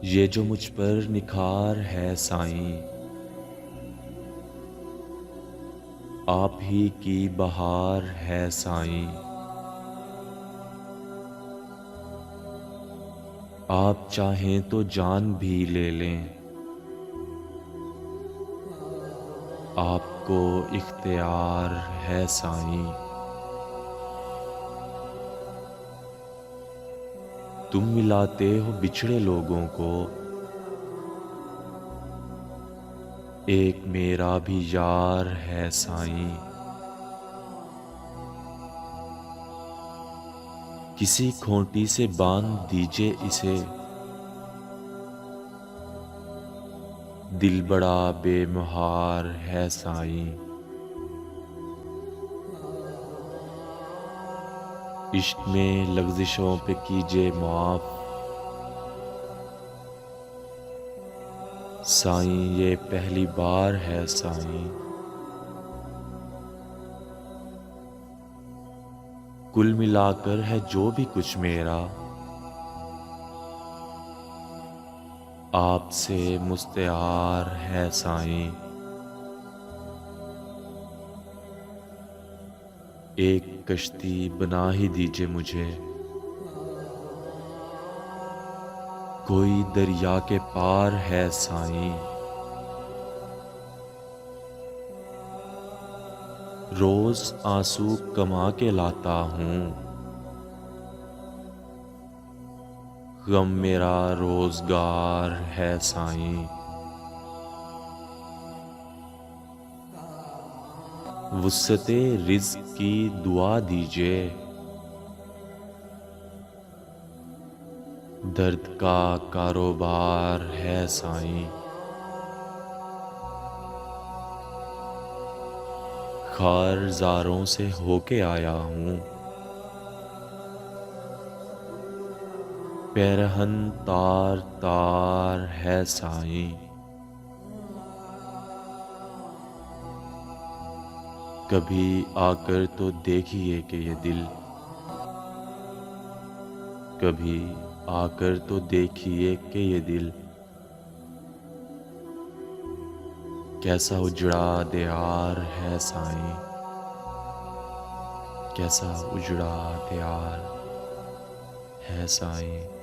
ये जो मुझ पर निखार है साईं, आप ही की बहार है साईं। आप चाहें तो जान भी ले लें, आपको इख्तियार है साईं। तुम मिलाते हो बिछड़े लोगों को, एक मेरा भी यार है साईं। किसी खूंटी से बांध दीजिए इसे, दिल बड़ा बेमुहार है साईं। इश्क में लग़ज़िशों पे कीजिए माफ़, साईं ये पहली बार है साईं। कुल मिलाकर है जो भी कुछ मेरा, आपसे मुस्तार है साईं। एक कश्ती बना ही दीजिए मुझे, कोई दरिया के पार है साईं। रोज आंसू कमा के लाता हूँ, गम मेरा रोजगार है साईं। वुस्अते रिज़्क़ की दुआ दीजिए, दर्द का कारोबार है साईं। ख़ारज़ारों से होके आया हूँ, पैरहन तार तार है साईं। कभी आकर तो देखिए कि ये दिल, कभी आकर तो देखिए कि ये दिल कैसा उजड़ा दियार है साईं। कैसा उजड़ा दियार है साईं।